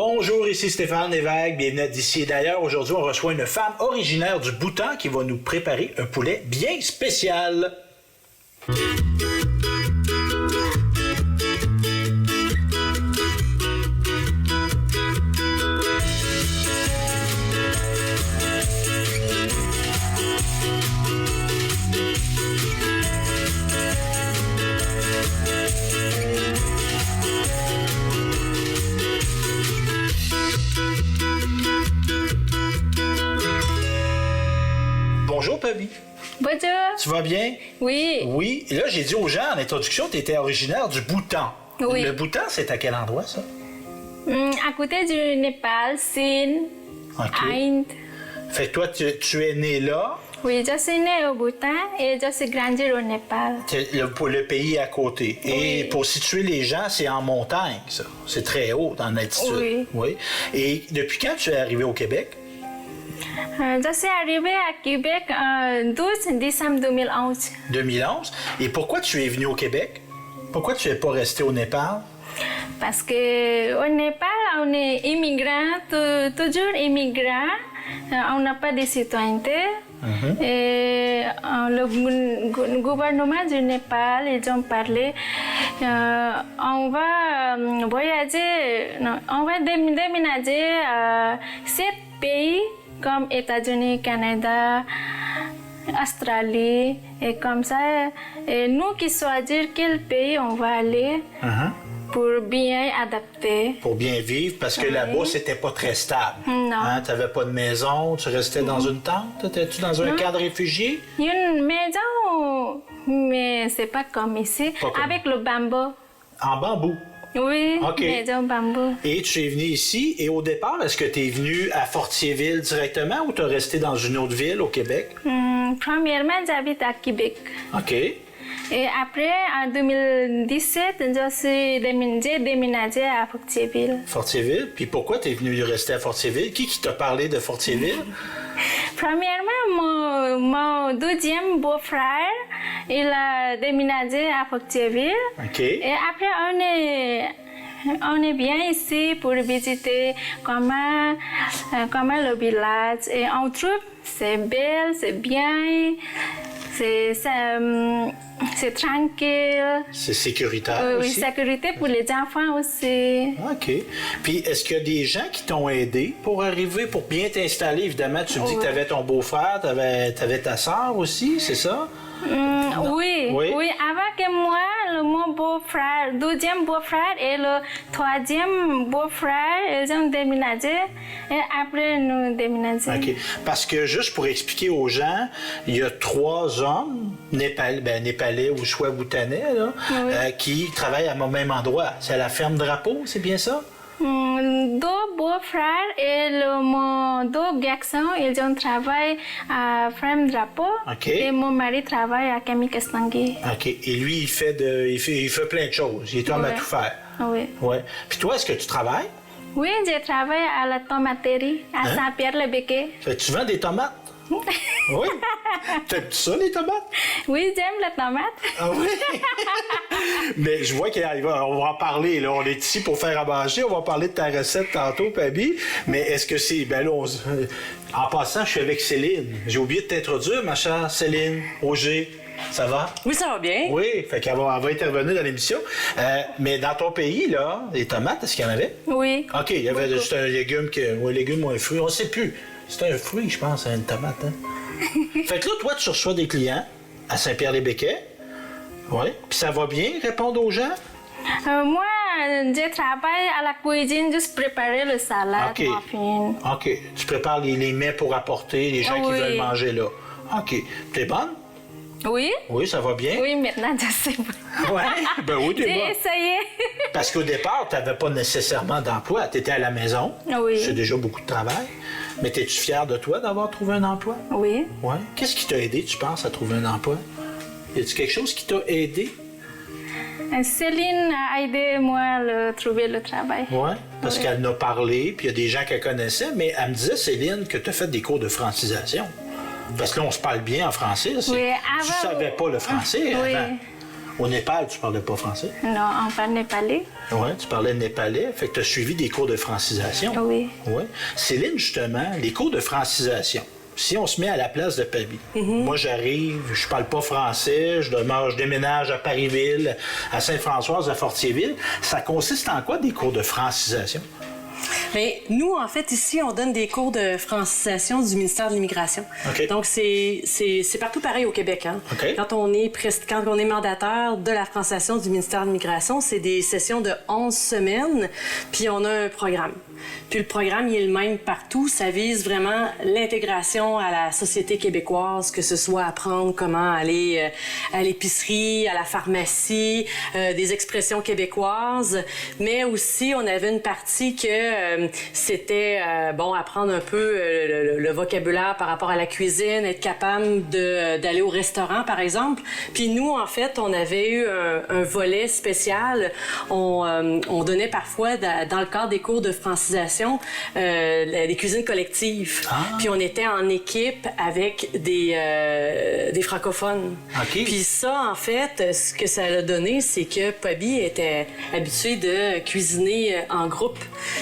Bonjour, ici Stéphane Lévesque, bienvenue d'ici et d'ailleurs. Aujourd'hui, on reçoit une femme originaire du Bhoutan qui va nous préparer un poulet bien spécial. Bonjour, Pabi. Bonjour. Tu vas bien? Oui. Oui. Et là, j'ai dit aux gens en introduction, tu étais originaire du Bhoutan. Oui. Le Bhoutan, c'est à quel endroit, ça? À côté du Népal, Chine, OK. Inde. Fait que toi, tu es né là, Oui, je suis née au Bhoutan et je suis grandie au Népal. le pays à côté. Et Oui. pour situer les gens, c'est en montagne, ça. C'est très haut en altitude. Oui. Et depuis quand tu es arrivé au Québec? Je suis arrivée à Québec le 12 décembre 2011 2011. Et pourquoi tu es venu au Québec? Pourquoi tu n'es pas resté au Népal? parce qu'au Népal, on est immigrants, toujours immigrants. On n'a pas de citoyenneté. Et le gouvernement du Népal, ils ont parlé, on va voyager, non, on va déménager à 7 pays comme États-Unis, Canada, Australie, et comme ça, et nous qui choisir quel pays on va aller pour bien adapter. Pour bien vivre, parce que là-bas, c'était pas très stable. Non. Hein? Tu n'avais pas de maison, tu restais dans une tente? Étais-tu dans un camp de réfugiés? Une maison, mais c'est pas comme ici, Pas comme- avec le bambou. En bambou. Oui, OK. maison bambou. Et tu es venu ici, et au départ, est-ce que tu es venu à Fortierville directement ou tu as resté dans une autre ville au Québec? Premièrement, j'habite à Québec. OK. Et après, en 2017, j'ai déménagé à Fortierville. Fortierville. Puis pourquoi tu es venu rester à Fortierville? Qui t'a parlé de Fortierville? Premièrement, mon deuxième beau-frère, il a déménagé à Fortierville. OK. Et après, on est bien ici pour visiter comment le village. Et on trouve c'est belle, c'est bien, c'est tranquille. C'est sécuritaire Oui, aussi? sécurité pour les enfants aussi. OK. Puis, est-ce qu'il y a des gens qui t'ont aidé pour arriver, pour bien t'installer? Évidemment, tu me dis que tu avais ton beau-frère, tu avais ta sœur aussi, c'est ça? Oui, Oui. oui. Avant que moi, mon beau-frère, deuxième beau-frère et le troisième beau-frère, ils ont déménagé et après nous déménagé. OK. Parce que, juste pour expliquer aux gens, il y a 3 hommes népalais ou soit bhoutanais là, qui travaillent au même endroit. C'est à la ferme Drapeau, c'est bien ça? Deux beaux-frères et mon deux garçons, ils ont travaillé à Ferme Drapeau. OK. Et mon mari travaille à Camille Castanguay. OK. Et lui, il fait plein de choses. Il est homme à Ouais. tout faire. Oui. Ouais. Puis toi, est-ce que tu travailles? Oui, j'ai travaillé à la tomaterie à Saint-Pierre-le-Béquet. Fait que tu vends des tomates? Oui. T'aimes-tu ça, les tomates? Oui, j'aime la tomate. Ah oui? Mais je vois qu'on va en parler. Là. On est ici pour faire à manger. On va parler de ta recette tantôt, Pabi. Mais est-ce que c'est... Ben là, en passant, je suis avec Céline. J'ai oublié de t'introduire, ma chère Céline Auger. Ça va? Oui, ça va bien. Oui, fait qu'elle va intervenir dans l'émission. Mais dans ton pays, là, les tomates, est-ce qu'il y en avait? Oui. OK, il y avait juste un légume, un légume ou un fruit. On ne sait plus. C'est un fruit, je pense, une tomate. Hein? Fait que là, toi, tu reçois des clients à Saint-Pierre-les-Béquets. Oui. Puis ça va bien répondre aux gens? Moi, je travaille à la cuisine, juste préparer le salade, OK. muffin. OK. Tu prépares les mets pour apporter les gens qui Oui. veulent manger là. OK. T'es bonne? Oui? Oui, ça va bien? Oui, maintenant, je sais pas. Ouais. Ben oui, t'es J'ai bonne. essayé. Parce qu'au départ, tu n'avais pas nécessairement d'emploi. Tu étais à la maison. Oui. C'est déjà beaucoup de travail. Mais es-tu fière de toi d'avoir trouvé un emploi? Oui. Oui. Qu'est-ce qui t'a aidé, tu penses, à trouver un emploi? Y a-t-il quelque chose qui t'a aidé? Céline a aidé moi à trouver le travail. Oui. Parce Oui. qu'elle en a parlé, puis il y a des gens qu'elle connaissait, mais elle me disait, Céline, que tu as fait des cours de francisation. Parce que là, on se parle bien en français. Oui, Tu avant- savais pas le français Oui. avant. Au Népal, tu parlais pas français? Non, on parle népalais. Oui, tu parlais népalais. Fait que tu as suivi des cours de francisation. Oui. Oui. Céline, justement, les cours de francisation. Si on se met à la place de Pabi, moi j'arrive, je parle pas français, je déménage à Parisville, à Sainte-Françoise, à Fortierville. Ça consiste en quoi des cours de francisation? Bien, nous, en fait, ici, on donne des cours de francisation du ministère de l'Immigration. Okay. Donc, c'est partout pareil au Québec. Hein? Okay. Quand on est mandataire de la francisation du ministère de l'Immigration, c'est des sessions de 11 semaines, puis on a un programme. Puis le programme, il est le même partout. Ça vise vraiment l'intégration à la société québécoise, que ce soit apprendre comment aller à l'épicerie, à la pharmacie, des expressions québécoises. Mais aussi, on avait une partie que c'était, apprendre un peu le vocabulaire par rapport à la cuisine, être capable d'aller au restaurant, par exemple. Puis nous, en fait, on avait eu un volet spécial. On donnait parfois, dans le cadre des cours de francisation, des cuisines collectives. Puis on était en équipe avec des francophones. Okay. Puis ça, en fait, ce que ça a donné, c'est que Pabi était habitué de cuisiner en groupe.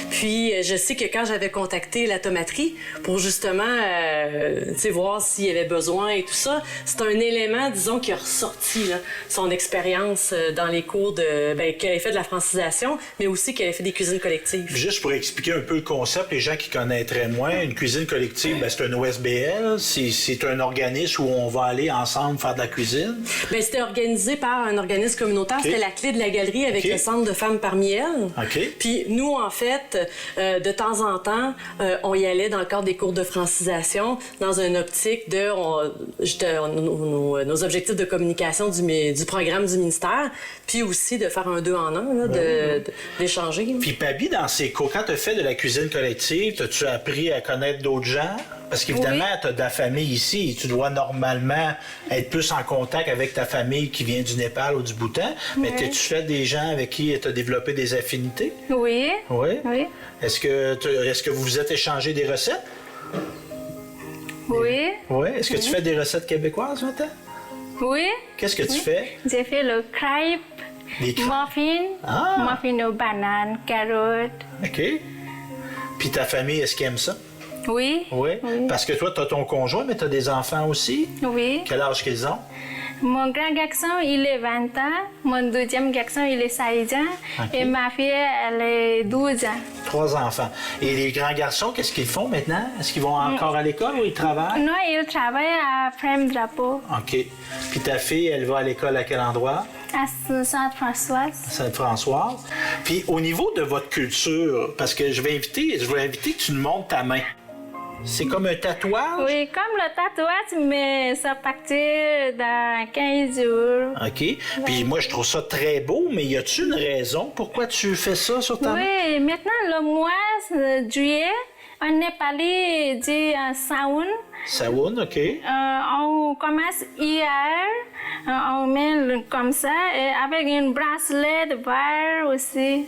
Puis je sais que quand j'avais contacté la tomaterie pour justement voir s'il y avait besoin et tout ça, c'est un élément, disons, qui a ressorti là, son expérience dans les cours qu'elle ait fait de la francisation, mais aussi qu'elle ait fait des cuisines collectives. Juste pour expliquer un peu le concept, les gens qui connaîtraient moins, une cuisine collective, c'est un OSBL, c'est un organisme où on va aller ensemble faire de la cuisine. Bien, c'était organisé par un organisme communautaire, Okay. c'était la Clé de la Galerie avec le Centre de femmes parmi elles. Okay. Puis nous, en fait, de temps en temps, on y allait dans le cadre des cours de francisation, dans une optique de nos objectifs de communication du programme du ministère, puis aussi de faire un 2 en 1, d'échanger. Puis Pabi, dans ces cours, quand tu as fait de la cuisine collective, as-tu appris à connaître d'autres gens? Parce qu'évidemment, tu as de la famille ici et tu dois normalement être plus en contact avec ta famille qui vient du Népal ou du Bhoutan. Mais t'as-tu fait des gens avec qui tu as développé des affinités? Oui. Oui. Oui. Est-ce que vous vous êtes échangé des recettes? Oui. Oui. Est-ce que tu fais des recettes québécoises maintenant? Oui. Qu'est-ce que tu fais? J'ai fait le crêpe, Les crêpes. muffin, muffin aux bananes, carottes. OK. Puis ta famille, est-ce qu'elle aime ça? Oui. Oui. Parce que toi, tu as ton conjoint, mais tu as des enfants aussi. Oui. Quel âge qu'ils ont? Mon grand garçon, il est 20 ans. Mon deuxième garçon, il est 16 ans. OK. Et ma fille, elle est 12 ans. 3 enfants. Et les grands garçons, qu'est-ce qu'ils font maintenant? Est-ce qu'ils vont encore à l'école ou ils travaillent? Non, il travaille à Frame Drapeau, OK. Puis ta fille, elle va à l'école à quel endroit? à Sainte-Françoise. Sainte-Françoise. Puis au niveau de votre culture, parce que je vais inviter que tu me montres ta main. C'est comme un tatouage? Oui, comme le tatouage, mais ça partit dans 15 jours. OK. Puis moi, je trouve ça très beau, mais y a-tu une raison pourquoi tu fais ça sur ta main? Oui, maintenant, le mois de juillet, en Népalais, dit Saoun. Saoun, OK. On commence hier, on met comme ça, et avec un bracelet de verre aussi.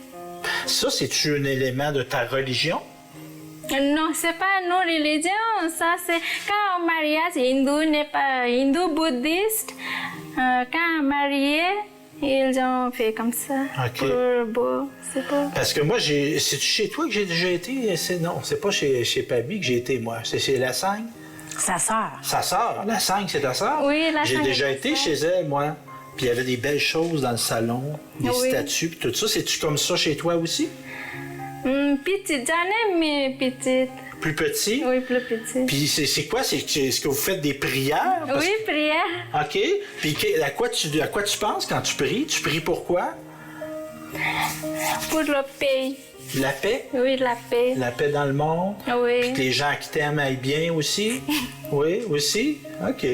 Ça, c'est-tu un élément de ta religion? Non, c'est pas nos religions, ça c'est quand on mariage hindou bouddhiste, quand marié, ils ont fait comme ça. OK. Pour beau, c'est beau. Parce que moi, c'est-tu chez toi que j'ai déjà été? Non, c'est pas chez Pabi que j'ai été, moi. C'est chez La Sagne. Sa sœur. Sa sœur. La Sagne, c'est ta sœur? Oui, La J'ai Sagne déjà est été ta chez elle, moi. Puis il y avait des belles choses dans le salon, des Oui. statues, puis tout ça. C'est-tu comme ça chez toi aussi? Petite, j'en ai, mais petite. Plus petit? Oui, plus petite. Puis c'est quoi? Est-ce que vous faites des prières? Oui, prière. OK. Puis à quoi tu penses quand tu pries? Tu pries pourquoi? Pour le pays. La paix? Oui, la paix. La paix dans le monde? Oui. Puis que les gens qui t'aiment aillent bien aussi? Oui, aussi? OK.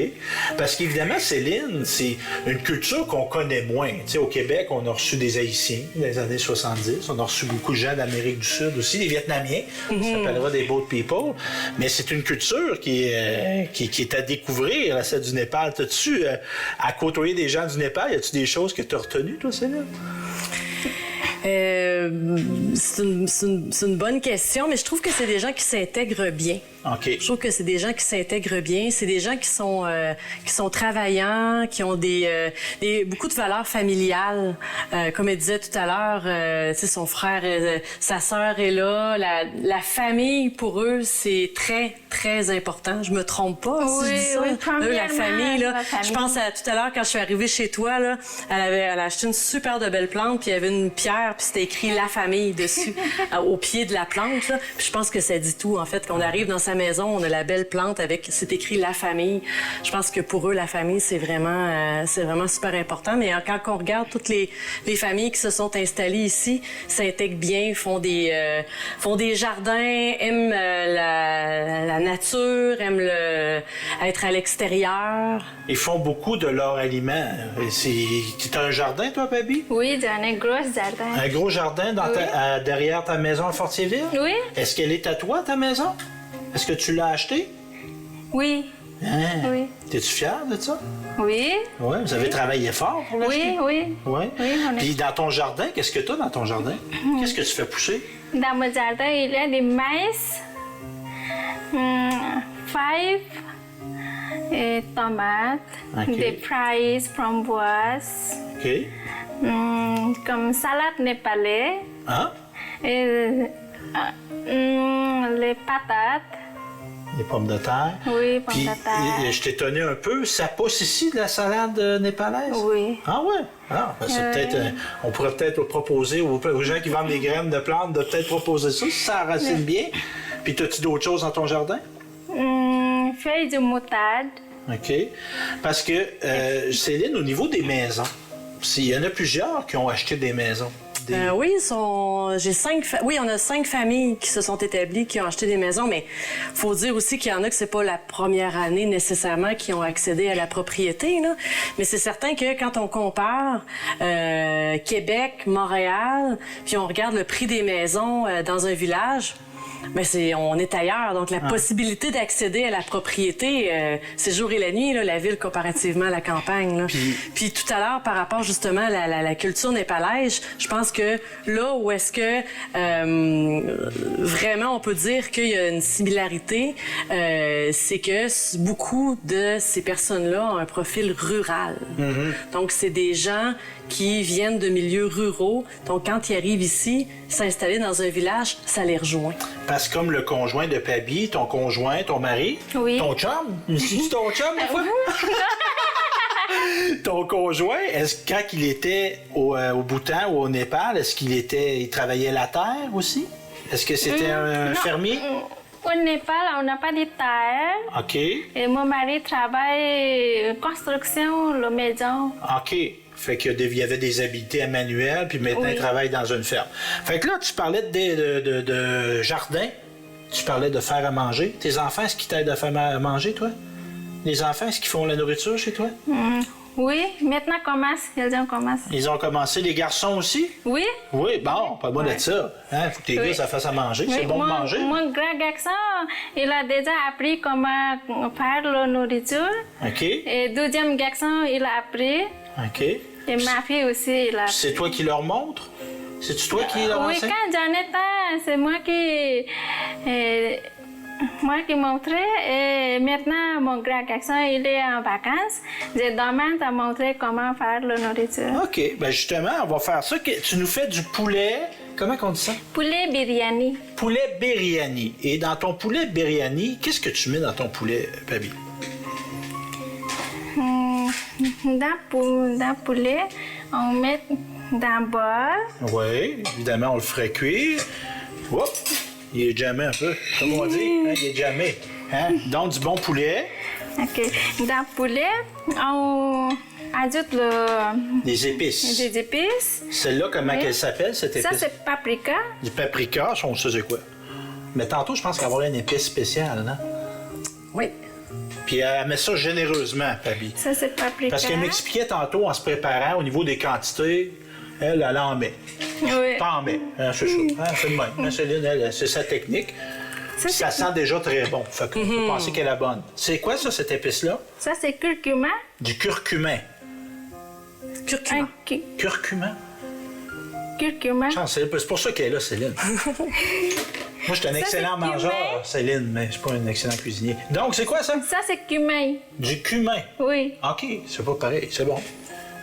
Parce qu'évidemment, Céline, c'est une culture qu'on connaît moins. Tu sais, au Québec, on a reçu des Haïtiens dans les années 70. On a reçu beaucoup de gens d'Amérique du Sud aussi, des Vietnamiens. Ça s'appellera des Boat People. Mais c'est une culture qui est à découvrir, là, celle du Népal. T'as-tu, à côtoyer des gens du Népal, y a-tu des choses que tu as retenues, toi, Céline? C'est une bonne question, mais je trouve que c'est des gens qui s'intègrent bien. OK. Je trouve que c'est des gens qui s'intègrent bien, c'est des gens qui sont travaillants, qui ont beaucoup de valeurs familiales. Comme elle disait tout à l'heure, tu sais, son frère, sa sœur est là. La famille, pour eux, c'est très, très important. Je me trompe pas si je dis ça. Oui, Eux, la famille, là. la famille. Je pense à tout à l'heure, quand je suis arrivée chez toi, là, elle a acheté une super de belle plante, puis il y avait une pierre, puis c'était écrit « La famille » dessus, au pied de la plante, là. Puis je pense que ça dit tout, en fait. Qu'on arrive dans sa maison, on a la belle plante avec, c'est écrit « La famille ». Je pense que pour eux, la famille, c'est vraiment super important. Mais quand on regarde toutes les familles qui se sont installées ici, s'intègrent bien, font des jardins, aiment la nature, aiment être à l'extérieur. Ils font beaucoup de leurs aliments. Tu as un jardin, toi, Baby? Oui, j'ai un gros jardin. Un gros jardin derrière ta maison à Fortierville? Oui. Est-ce qu'elle est à toi, ta maison? Est-ce que tu l'as achetée? Oui. Hein? Oui. T'es-tu fière de ça? Oui. Oui, vous avez travaillé fort pour l'acheter? Oui. Oui. Oui, on est- Puis dans ton jardin, qu'est-ce que tu as dans ton jardin? Qu'est-ce que tu fais pousser? Dans mon jardin, il y a des maïs, fèves, et tomates, Ok. des fraises, framboises, OK. comme salade népalais, Hein? et, les patates. Les pommes de terre. Oui, pommes Puis, de terre. je t'ai étonné un peu, ça pousse ici de la salade népalaise? Oui. Ah ouais? Ah, ben c'est peut-être, on pourrait peut-être proposer aux gens qui vendent des graines de plantes de peut-être proposer ça, si ça racine bien. Puis, as-tu d'autres choses dans ton jardin? Feuilles de moutarde. OK. Parce que, Céline, au niveau des maisons, il y en a plusieurs qui ont acheté des maisons. Oui, on a 5 familles qui se sont établies, qui ont acheté des maisons, mais faut dire aussi qu'il y en a que c'est pas la première année nécessairement qui ont accédé à la propriété, là. Mais c'est certain que quand on compare Québec, Montréal, puis on regarde le prix des maisons dans un village, ben on est ailleurs. Donc, la possibilité d'accéder à la propriété, c'est jour et la nuit, là, la ville comparativement à la campagne. Là. Puis tout à l'heure, par rapport justement à la culture népalaise, je pense que là où est-ce que vraiment on peut dire qu'il y a une similarité, c'est que beaucoup de ces personnes-là ont un profil rural. Donc, c'est des gens qui viennent de milieux ruraux. Donc, quand ils arrivent ici, s'installer dans un village, ça les rejoint. Parce que comme le conjoint de Pabi, ton conjoint, ton mari, Oui. ton chum, c'est ton chum, des fois? Ton conjoint, est-ce que quand il était au Bhoutan ou au Népal, est-ce il travaillait la terre aussi? Est-ce que c'était un non. fermier? Au Népal, on n'a pas de terre. OK. Et mon mari travaille construction, la maison. OK. Fait qu'il y avait des habiletés à manuel, puis maintenant, il travaille dans une ferme. Fait que là, tu parlais de jardin, tu parlais de faire à manger. Tes enfants, est-ce qu'ils t'aident à faire à manger, toi? Les enfants, est-ce qu'ils font la nourriture chez toi? Oui, maintenant ils ont commencé. Ils ont commencé. Les garçons aussi? Oui. Oui, bon, pas moi de ça. Hein? Faut que tes gars, ça fasse à manger. C'est bon de manger. Mon grand garçon, il a déjà appris comment faire la nourriture. OK. Et deuxième garçon, il a appris. OK. Et ma fille aussi, elle a appris. C'est toi qui leur montres? C'est-tu toi qui leur Oui, enseigne? quand j'en étais, c'est moi qui montrais. Et maintenant, mon grand garçon, il est en vacances. Je demande à montrer comment faire la nourriture. OK. Ben justement, on va faire ça. Tu nous fais du poulet. Comment on dit ça? Poulet biryani. Poulet biryani. Et dans ton poulet biryani, qu'est-ce que tu mets dans ton poulet, Pabi? Dans poulet, on met dans le bol. Oui, évidemment, on le ferait cuire. Oups! Il est jamais un peu, comme on dit. Hein, il est jamais. Hein? Donc, du bon poulet. OK. Dans le poulet, on ajoute Des épices. des épices. Celle-là, comment Oui. elle s'appelle, cette épice? Ça, c'est paprika. Du paprika, on sait c'est quoi. Mais tantôt, je pense qu'elle va avoir une épice spéciale, non? Oui. Puis elle met ça généreusement, Pabi. Ça, c'est paprika. Parce qu'elle m'expliquait tantôt, en se préparant, au niveau des quantités, elle en met. Oui. T'en mets. Hein, c'est ça. Hein, c'est le même. Hein, Céline, elle, c'est sa technique. Ça, Ça sent déjà très bon. Fait qu'on peut penser qu'elle est bonne. C'est quoi, ça, cette épice-là? Ça, c'est curcuma. Du curcumin. Curcuma. Curcumin? Curcuma. C'est pour ça qu'elle est là, Céline. Moi, je suis un Ça, excellent c'est mangeur, cumin. Céline, mais je suis pas un excellent cuisinier. Donc, c'est quoi ça? Ça, c'est cumin. Du cumin. Oui. OK, c'est pas pareil, c'est bon.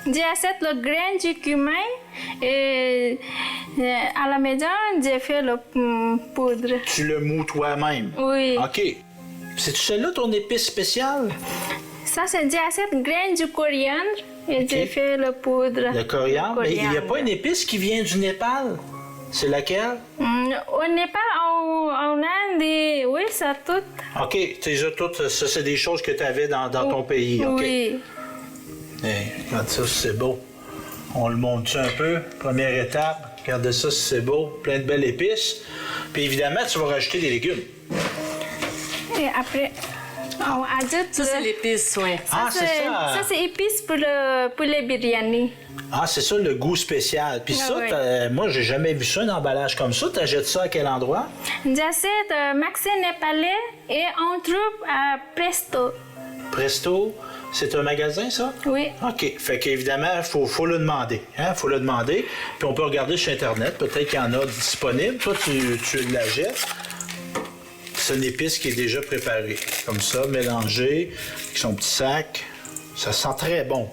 J'achète le grain du cumin et à la maison, j'ai fait le poudre. Tu le mous toi-même? Oui. OK. C'est-tu celle-là ton épice spéciale? Ça, c'est j'achète le grain du coriandre et j'ai fait le poudre. Le coriandre? Le Mais il n'y a coriandre. pas une épice qui vient du Népal? C'est laquelle? Au Népal, on a des... Oui, ça tout. OK, déjà toutes, ça, c'est des choses que tu avais dans ton pays. OK. Oui. Hey, regarde ça, c'est beau. On le monte un peu. Première étape. Regarde ça, c'est beau. Plein de belles épices. Puis évidemment, tu vas rajouter des légumes. Et après, on ajoute... Ça, c'est l'épice, oui. Ah, c'est ça. Ça, c'est épice pour le biryani. Ah, c'est ça le goût spécial. Puis Ah, ça, oui. moi, j'ai jamais vu ça, un emballage comme ça. T'achètes ça à quel endroit? J'achète Maxi Népalais et on trouve à Presto. Presto, c'est un magasin, ça? Oui. OK. Fait qu'évidemment, il faut le demander. Il faut le demander. Puis on peut regarder sur Internet. Peut-être qu'il y en a disponible. Toi, tu l'achètes. C'est une épice qui est déjà préparée. Comme ça, mélangée, avec son petit sac. Ça sent très bon.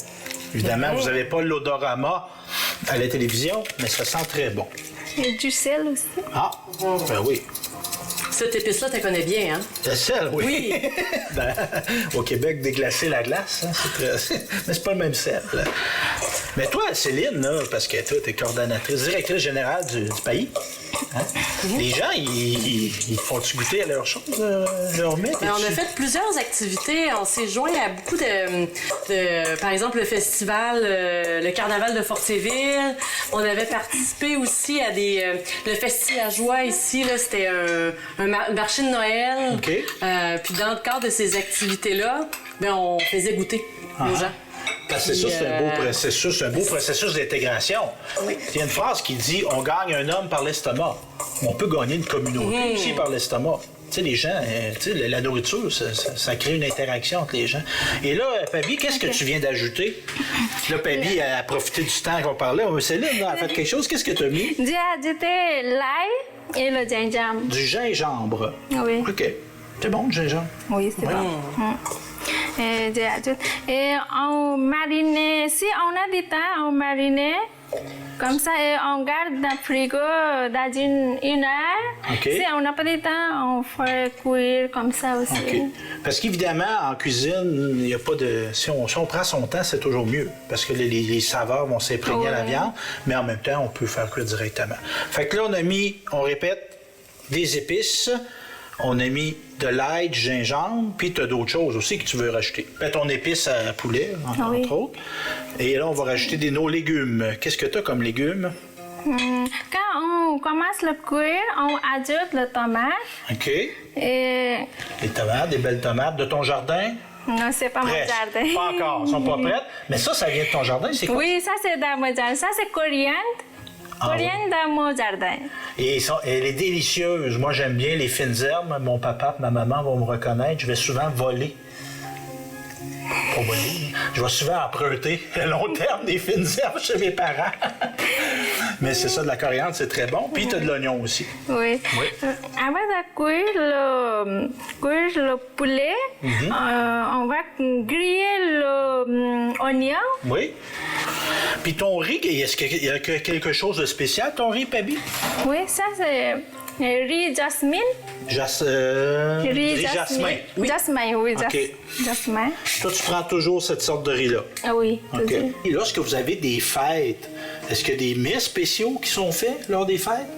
Évidemment, vous n'avez pas l'odorama à la télévision, mais ça sent très bon. Et du sel aussi. Ah, ben oui. Cette épice-là, tu connais bien, hein? Le sel, oui. Oui. Ben, au Québec, déglacer la glace, hein, mais c'est pas le même sel. Là. Mais toi, Céline, là, parce que toi, t'es coordonnatrice, directrice générale du pays, hein? Les gens, ils font-tu goûter à leurs choses, leur mets? Ben, on a fait plusieurs activités. On s'est joint à beaucoup par exemple, le festival, le carnaval de Fortéville. On avait participé aussi à le Festi à Joie ici. Là, c'était un marché de Noël. OK. Puis dans le cadre de ces activités-là, ben, on faisait goûter aux gens. Parce que c'est ça, c'est un beau processus d'intégration. Il y a une phrase qui dit « On gagne un homme par l'estomac ». On peut gagner une communauté aussi par l'estomac. Tu sais, les gens, la nourriture, ça crée une interaction entre les gens. Et là, Pabi, qu'est-ce que tu viens d'ajouter? Là, Pabi a profité du temps qu'on parlait. Céline, là, a fait quelque chose. Qu'est-ce que tu as mis? J'ai ajouté l'ail et le gingembre. Du gingembre. Oui. OK. C'est bon, le gingembre? Oui, c'est bon. Et j'ai ajouté. Et on marine, si on a du temps, on marine. Comme ça, et on garde dans le frigo dans une heure. OK. Si on n'a pas de temps, on fait cuire comme ça aussi. OK. Parce qu'évidemment, en cuisine, il n'y a pas de. Si on prend son temps, c'est toujours mieux. Parce que les saveurs vont s'imprégner à la viande, mais en même temps, on peut faire cuire directement. Fait que là, on répète, des épices. On a mis de l'ail, du gingembre, puis tu as d'autres choses aussi que tu veux rajouter. Ben, ton épice à poulet, entre autres. Et là, on va rajouter nos légumes. Qu'est-ce que tu as comme légumes? Quand on commence le cuire, on ajoute le tomate. OK. Et Les tomates, des belles tomates de ton jardin? non, c'est pas mon Presque. jardin. Pas encore, elles sont pas prêtes. Mais ça vient de ton jardin, c'est quoi? Oui, ça c'est dans mon jardin. Ça c'est coriandre. Ah, Coriandre dans mon jardin. Et elle est délicieuse. Moi, j'aime bien les fines herbes. Mon papa et ma maman vont me reconnaître. Je vais souvent voler. Pas voler. Je vais souvent emprunter à long terme des fines herbes chez mes parents. Mais c'est ça, de la coriandre, c'est très bon. Puis tu as de l'oignon aussi. Oui. Avant de cuire le poulet, on va griller l'oignon. Oui. Puis ton riz, est-ce qu'il y a quelque chose de spécial, ton riz, Pabi? Oui, ça c'est riz jasmine. Riz jasmin. Oui. Jasmin, oui. OK. Jasmin. Toi, tu prends toujours cette sorte de riz-là. Ah oui. OK. toujours. Et lorsque vous avez des fêtes, est-ce qu'il y a des mets spéciaux qui sont faits lors des fêtes?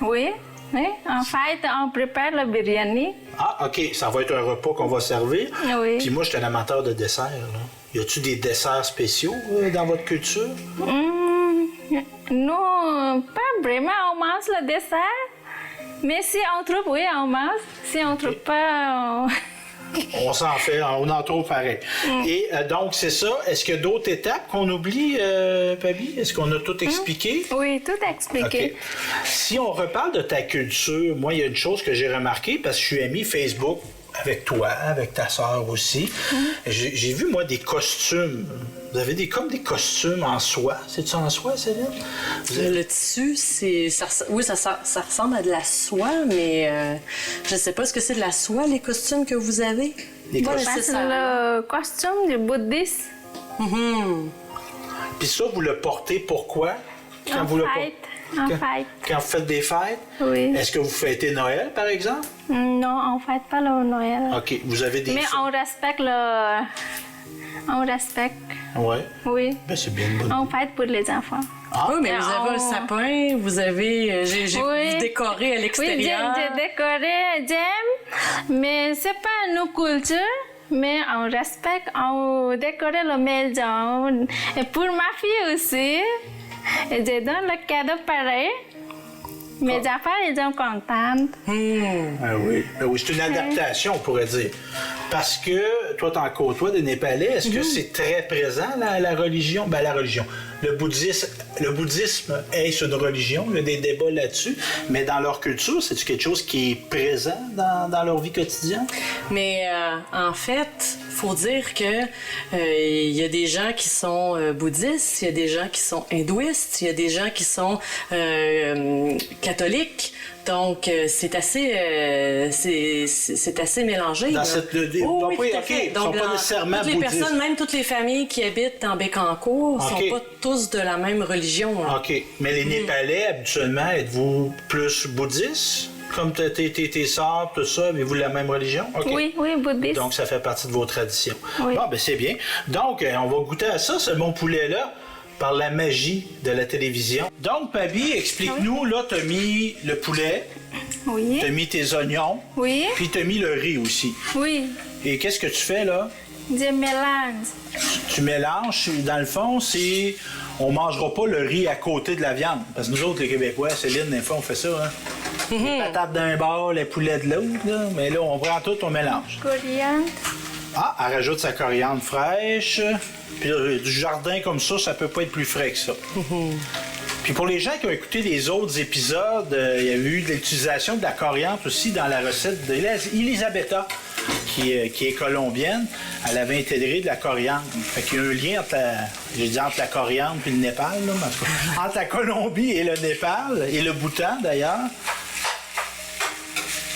Oui. Oui. En fait, on prépare le biryani. Ah, OK. Ça va être un repas qu'on va servir. Oui. Puis moi, je suis un amateur de desserts. Là. Y a-tu des desserts spéciaux dans votre culture? Non, pas vraiment. On mange le dessert. Mais si on trouve, oui, on mange. Si on trouve pas, On s'en fait, on en trouve pareil. Et donc, c'est ça. Est-ce qu'il y a d'autres étapes qu'on oublie, Pabi? Est-ce qu'on a tout expliqué? Oui, tout expliqué. OK. Si on reparle de ta culture, moi, il y a une chose que j'ai remarquée, parce que je suis ami Facebook avec toi, avec ta sœur aussi. J'ai vu, moi, des costumes. Vous avez comme des costumes en soie. C'est-tu en soie, Céline? Le tissu, ça ressemble à de la soie, mais je sais pas, est-ce que c'est de la soie, les costumes que vous avez? Les Pas costumes. C'est nécessairement. le costume du bouddhiste. Puis ça, vous le portez pourquoi? En vous le fête. En fête. Quand vous faites des fêtes? Oui. Est-ce que vous fêtez Noël, par exemple? Non, on ne fête pas le Noël. OK. Vous avez des... Mais on respecte le... On respecte, Ouais. oui. Ben, c'est bien une bonne... On fête pour les enfants. Oui, mais vous avez un sapin, vous avez... J'ai Oui. décoré à Oui, l'extérieur. j'ai décoré, j'aime, mais c'est pas nos cultures. Mais on respecte, on décore la maison. Et pour ma fille aussi, je donne le cadeau pareil. Mes enfants, ils sont contents. Ah oui. Ben oui, c'est une adaptation, on pourrait dire. Parce que toi, t'en côtoies des Népalais. Est-ce que c'est très présent, la religion? Ben, la religion. Le bouddhisme est une religion. Il y a des débats là-dessus. Mais dans leur culture, c'est-tu quelque chose qui est présent dans leur vie quotidienne? Mais en fait, faut dire que il y a des gens qui sont bouddhistes, il y a des gens qui sont hindouistes, il y a des gens qui sont catholiques. Donc c'est assez mélangé. Dans là. cette... Oh, oui, tout à OK. fait. Ils sont pas nécessairement toutes les bouddhistes. personnes, même toutes les familles qui habitent dans Bécancour, OK. sont pas tous de la même religion. Là. OK. Mais les Népalais, habituellement, êtes-vous plus bouddhistes? Comme tes sœurs, tout ça, avez-vous la même religion? OK. Oui, oui, bouddhiste. Donc, ça fait partie de vos traditions. Oui. Bon, ben c'est bien. Donc, on va goûter à ça, ce bon poulet-là, par la magie de la télévision. Donc, Pabi, explique-nous, là, t'as mis le poulet, Oui, t'as mis tes oignons, oui, puis t'as mis le riz aussi. oui. Et qu'est-ce que tu fais, là? Je mélange. Tu mélanges, dans le fond, c'est... On mangera pas le riz à côté de la viande. Parce que nous autres, les Québécois, Céline, des fois, on fait ça, hein? Les patates d'un bord, les poulets de l'autre, là. Mais là, on prend tout, on mélange. Coriandre. Ah, elle rajoute sa coriandre fraîche. Puis là, du jardin comme ça peut pas être plus frais que ça. Puis pour les gens qui ont écouté les autres épisodes, il y a eu de l'utilisation de la coriandre aussi dans la recette d'Elisabetta, qui est colombienne. Elle avait intégré de la coriandre. Fait qu'il y a un lien entre la coriandre et le Népal, là, mais en tout cas, entre la Colombie et le Népal, et le Bhoutan d'ailleurs,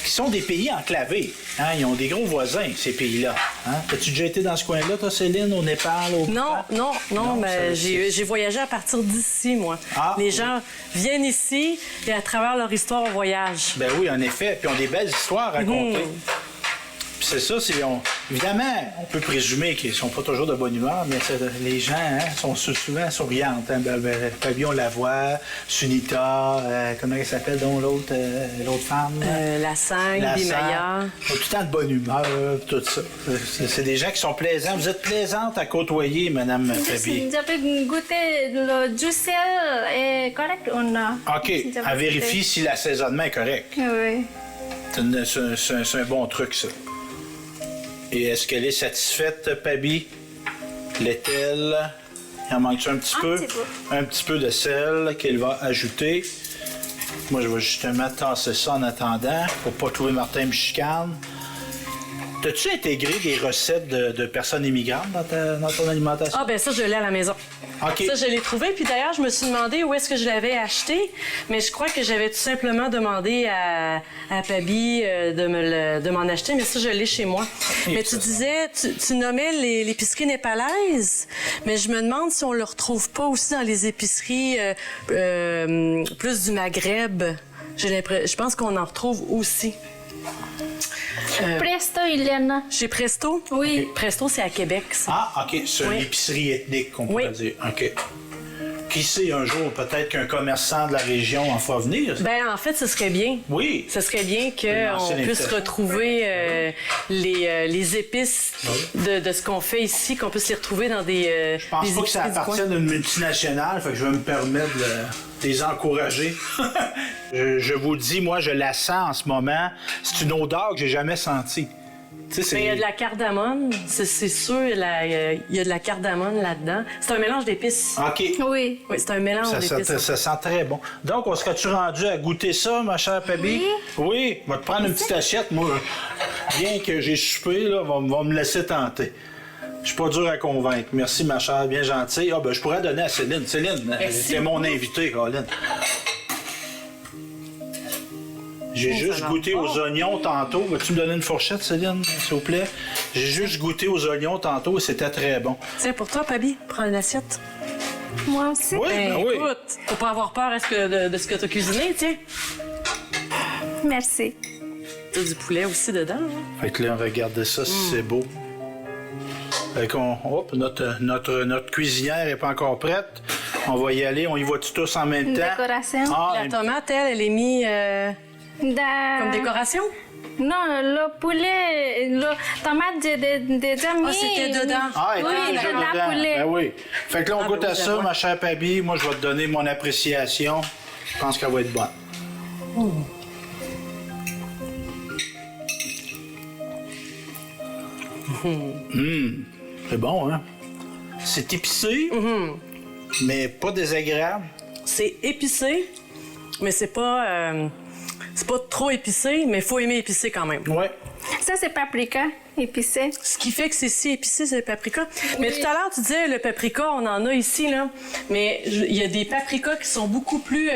qui sont des pays enclavés. Hein? Ils ont des gros voisins, ces pays-là. Hein? As-tu déjà été dans ce coin-là, toi, Céline, au Népal, au Bhoutan? Non, mais ça, j'ai voyagé à partir d'ici, moi. Ah, les oui. gens viennent ici et à travers leur histoire, on voyage. Ben oui, en effet. Puis ils ont des belles histoires à raconter. Puis c'est ça, évidemment, on peut présumer qu'ils sont pas toujours de bonne humeur, mais les gens sont souvent souriantes. Hein? Pabi, on la voit. Sunita, comment elle s'appelle donc l'autre femme? La Sangue, Bimaya. Ils ont tout le temps de bonne humeur, tout ça. C'est des gens qui sont plaisants. Vous êtes plaisante à côtoyer, Madame Pabi. J'avais goûté le juicel est correct ou non? OK. Elle vérifie si l'assaisonnement est correct. Oui. C'est un bon truc, ça. Et est-ce qu'elle est satisfaite, Pabi? L'est-elle? Il en manque-tu un petit peu? Petit peu. Un petit peu de sel qu'elle va ajouter. Moi, je vais justement tasser ça en attendant pour pas trouver Martin me chicane. T'as-tu intégré des recettes de personnes immigrantes dans ton alimentation? Ah, ben ça, je l'ai à la maison. OK. Ça, je l'ai trouvé. Puis d'ailleurs, je me suis demandé où est-ce que je l'avais acheté. Mais je crois que j'avais tout simplement demandé à Pabi de m'en acheter. Mais ça, je l'ai chez moi. Et Mais ça, tu disais, tu nommais l'épicerie népalaise. Mais je me demande si on le retrouve pas aussi dans les épiceries plus du Maghreb. Je pense qu'on en retrouve aussi. Presto, il y en a. Chez Presto? Oui. Presto, c'est à Québec, ça. Ah, OK. C'est Oui. une épicerie ethnique, qu'on pourrait Oui. dire. OK. Qui sait, un jour, peut-être qu'un commerçant de la région en fera venir? Ben, en fait, ce serait bien. Oui. Ce serait bien lancer qu'on puisse l'invitation. retrouver les épices de ce qu'on fait ici, qu'on puisse les retrouver dans des Je pense des pas que ça épiceries du coin. appartienne à une multinationale, fait que je vais me permettre de les encourager. je vous le dis, moi, je la sens en ce moment. C'est une odeur que j'ai jamais sentie. Tu sais, Mais il y a de la cardamone, c'est sûr, il y a de la cardamone là-dedans. C'est un mélange d'épices. OK. Oui. Oui, c'est un mélange d'épices. Ça sent très bon. Donc, on serait-tu rendu à goûter ça, ma chère Pabi? Oui. Oui. On va te prendre une petite assiette, moi. bien que j'ai soupé, là, va me laisser tenter. Je suis pas dur à convaincre. Merci, ma chère, bien gentille. Ah, ben, je pourrais donner à Céline. Céline, c'est mon invité, Colin. J'ai juste goûté aux oignons tantôt. Vas-tu me donner une fourchette, Céline, s'il vous plaît? J'ai juste goûté aux oignons tantôt et c'était très bon. Tiens, pour toi, Pabi, prends une assiette. Moi aussi. Oui, ben oui. Écoute, faut pas avoir peur de ce que t'as cuisiné, tiens. Merci. T'as du poulet aussi dedans, hein? Fait que là, regardez ça, c'est beau. Fait qu'on... Hop, notre cuisinière n'est pas encore prête. On va y aller, on y va tous en même Une temps. décoration. Ah, La tomate, elle est mise comme décoration? Non, le poulet, le tomate, j'ai déjà mis. Ah, c'était dedans. Ah, elle Oui, était déjà dans la dedans. poulet. Ben oui. Fait que là, on goûte ben à oui, ça, j'avoue. ma chère Pabi. Moi, je vais te donner mon appréciation. Je pense qu'elle va être bonne. C'est bon, hein? C'est épicé, mais pas désagréable. C'est épicé, mais c'est pas trop épicé, mais faut aimer épicé quand même. Ouais. Ça, c'est paprika épicé. Ce qui fait que c'est si épicé, c'est le paprika. Mais tout à l'heure, tu disais, le paprika, on en a ici, là. Mais il y a des paprikas qui sont beaucoup plus...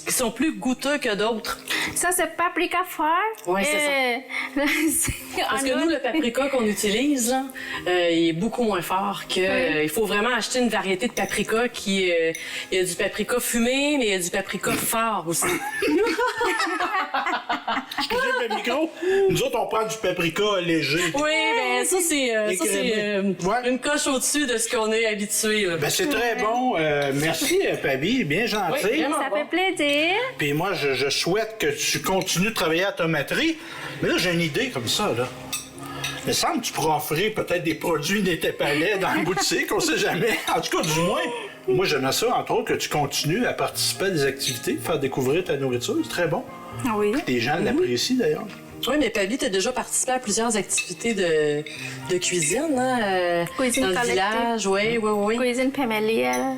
qui sont plus goûteux que d'autres. Ça, c'est paprika fort. Ouais, c'est Parce que nous, le paprika qu'on utilise, là, il est beaucoup moins fort que... il faut vraiment acheter une variété de paprika qui... il y a du paprika fumé, mais il y a du paprika fort aussi. Excusez le micro. Nous autres, on prend du paprika léger. Oui, ben ça, c'est Ouais. une coche au-dessus de ce qu'on est habitué. Là. Ben, c'est très bon. Merci, Pabi. Bien gentil. Oui, vraiment. Ça fait plaisir. Puis moi, je souhaite que tu continues de travailler à la tomaterie. Mais là, j'ai une idée comme ça, là. Il me semble que tu pourras offrir peut-être des produits des palais dans la boutique, on sait jamais. En tout cas, du moins, moi, j'aimerais ça, entre autres, que tu continues à participer à des activités, faire découvrir ta nourriture. C'est très bon. Oui. Les gens l'apprécient, d'ailleurs. Oui, mais Pabi, tu as déjà participé à plusieurs activités de cuisine, hein? Cuisine dans le collective. village, oui. Cuisine familiale.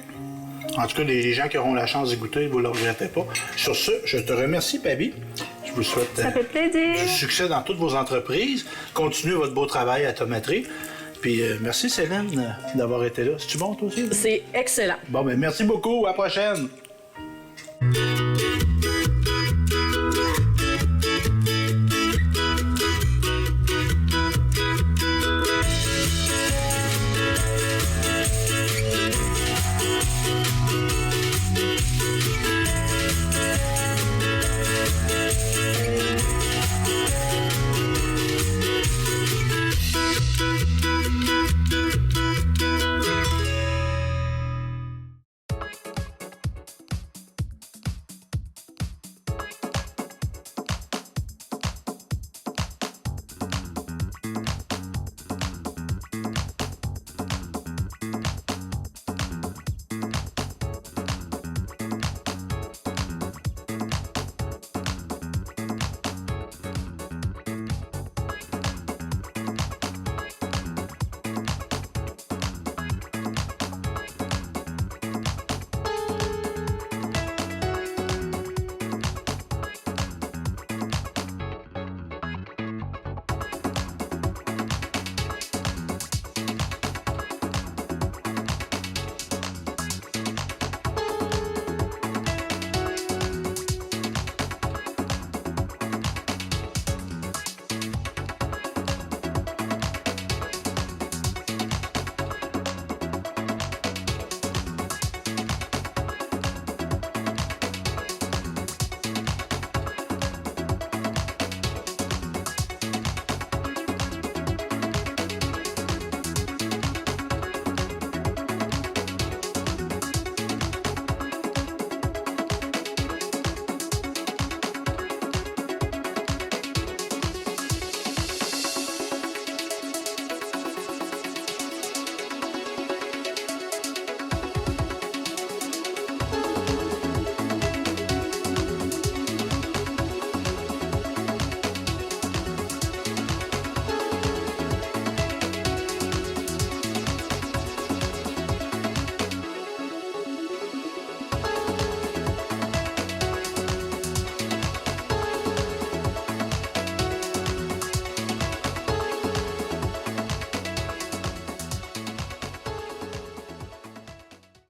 En tout cas, les gens qui auront la chance d'y goûter, vous ne le regrettez pas. Sur ce, je te remercie, Pabi. Je vous souhaite Ça fait plaisir. du succès dans toutes vos entreprises. continuez votre beau travail à tomaterie. Puis merci Céline d'avoir été là. C'est-tu bon toi aussi? C'est excellent. Bon, ben merci beaucoup. À la prochaine.